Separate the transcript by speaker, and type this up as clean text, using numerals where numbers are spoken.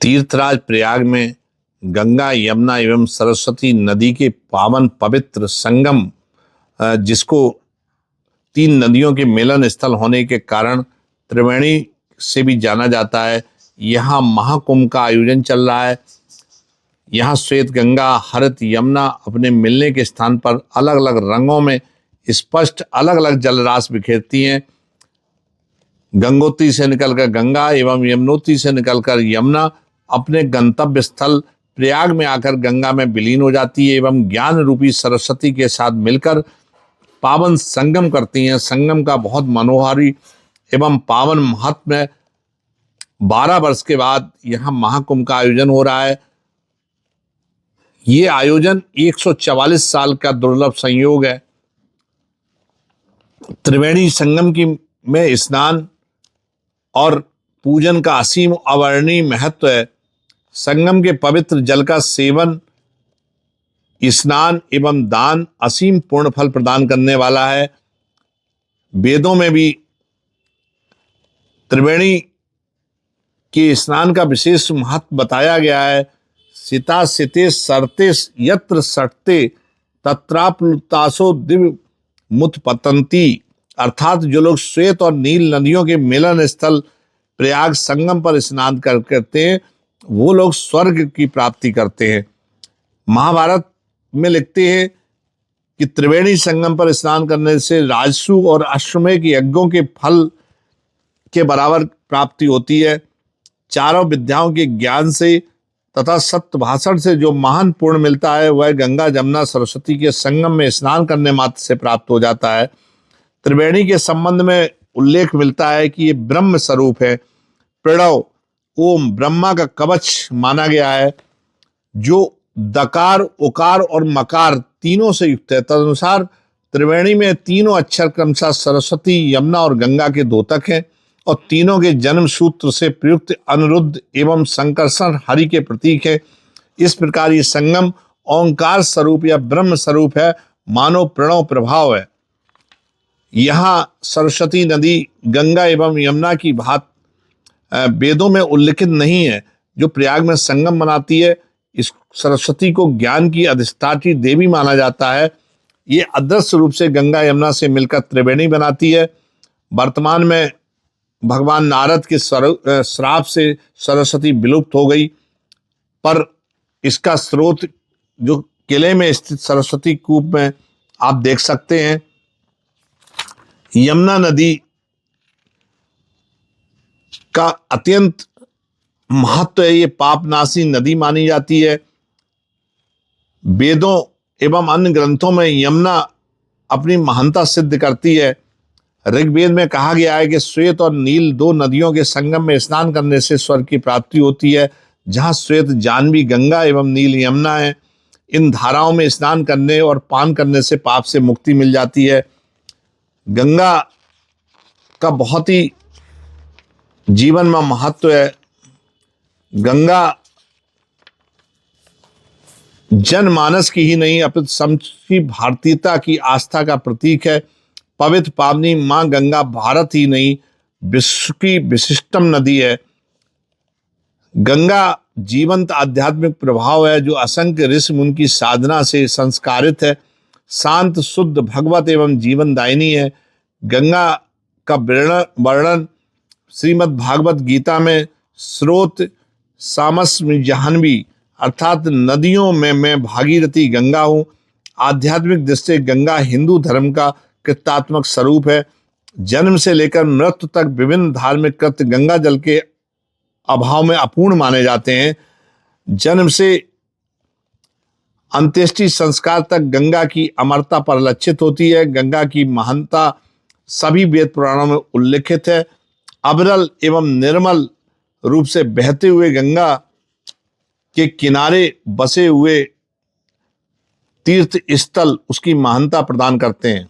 Speaker 1: तीर्थराज प्रयाग में गंगा, यमुना एवं सरस्वती नदी के पावन पवित्र संगम, जिसको तीन नदियों के मिलन स्थल होने के कारण त्रिवेणी से भी जाना जाता है, यहाँ महाकुंभ का आयोजन चल रहा है। यहाँ श्वेत गंगा, हरित यमुना अपने मिलने के स्थान पर अलग अलग रंगों में स्पष्ट अलग अलग जलराशि बिखेरती हैं। गंगोत्री से निकलकर गंगा एवं यमुनोत्री से निकलकर यमुना अपने गंतव्य स्थल प्रयाग में आकर गंगा में विलीन हो जाती है एवं ज्ञान रूपी सरस्वती के साथ मिलकर पावन संगम करती हैं। संगम का बहुत मनोहारी एवं पावन महत्व है। 12 वर्ष के बाद यहाँ महाकुंभ का आयोजन हो रहा है। ये आयोजन 144 साल का दुर्लभ संयोग है। त्रिवेणी संगम की में स्नान और पूजन का असीम अवर्णनीय महत्व है। संगम के पवित्र जल का सेवन, स्नान एवं दान असीम पूर्ण फल प्रदान करने वाला है। वेदों में भी त्रिवेणी के स्नान का विशेष महत्व बताया गया है। सिता सिते सरते यत्र सटते तत्राप्लुतासो दिव्य मुत्पतंती, अर्थात जो लोग श्वेत और नील नदियों के मिलन स्थल प्रयाग संगम पर स्नान करते हैं, वो लोग स्वर्ग की प्राप्ति करते हैं। महाभारत में लिखते हैं कि त्रिवेणी संगम पर स्नान करने से राजसु और अश्वमेध यज्ञों के फल के बराबर प्राप्ति होती है। चारों विद्याओं के ज्ञान से तथा सत्य भाषण से जो महान पुण्य मिलता है, वह गंगा, जमुना, सरस्वती के संगम में स्नान करने मात्र से प्राप्त हो जाता है। त्रिवेणी के संबंध में उल्लेख मिलता है कि ये ब्रह्म स्वरूप है। प्रणव ओम ब्रह्मा का कवच माना गया है, जो दकार, उकार और मकार तीनों से युक्त है। तदनुसार त्रिवेणी में तीनों अक्षर क्रमशः सरस्वती, यमुना और गंगा के द्योतक हैं और तीनों के जन्म सूत्र से प्रयुक्त अनिरुद्ध एवं संकर्षण हरि के प्रतीक है। इस प्रकार ये संगम ओंकार स्वरूप या ब्रह्म स्वरूप है, मानो प्रणव प्रभाव है। यहाँ सरस्वती नदी गंगा एवं यमुना की भात वेदों में उल्लिखित नहीं है, जो प्रयाग में संगम बनाती है। इस सरस्वती को ज्ञान की अधिष्ठात्री देवी माना जाता है। ये अदृश्य रूप से गंगा यमुना से मिलकर त्रिवेणी बनाती है। वर्तमान में भगवान नारद के श्राप से सरस्वती विलुप्त हो गई, पर इसका स्रोत जो किले में स्थित सरस्वती कूप में आप देख सकते हैं। यमुना नदी का अत्यंत महत्व है। ये पापनाशी नदी मानी जाती है। वेदों एवं अन्य ग्रंथों में यमुना अपनी महानता सिद्ध करती है। ऋग्वेद में कहा गया है कि श्वेत और नील दो नदियों के संगम में स्नान करने से स्वर्ग की प्राप्ति होती है। जहाँ श्वेत जाह्नवी गंगा एवं नील यमुना है, इन धाराओं में स्नान करने और पान करने से पाप से मुक्ति मिल जाती है। गंगा का बहुत ही जीवन में महत्व है। गंगा जनमानस की ही नहीं, अपितु समष्टि भारतीयता की आस्था का प्रतीक है। पवित्र पावनी मां गंगा भारत ही नहीं, विश्व की विशिष्टम नदी है। गंगा जीवंत आध्यात्मिक प्रभाव है, जो असंख्य ऋषि मुनि की साधना से संस्कारित है। शांत, शुद्ध, भगवत एवं जीवनदायिनी है। गंगा का वर्णन श्रीमद् भागवत गीता में स्रोत सामस्मि जाह्नवी, अर्थात नदियों में मैं भागीरथी गंगा हूँ। आध्यात्मिक दृष्टि से गंगा हिंदू धर्म का कृत्यात्मक स्वरूप है। जन्म से लेकर मृत्यु तक विभिन्न धार्मिक कृत्य गंगा जल के अभाव में अपूर्ण माने जाते हैं। जन्म से अंत्येष्टि संस्कार तक गंगा की अमरता परिलक्षित होती है। गंगा की महानता सभी वेद पुराणों में उल्लिखित है। अविरल एवं निर्मल रूप से बहते हुए गंगा के किनारे बसे हुए तीर्थ स्थल उसकी महानता प्रदान करते हैं।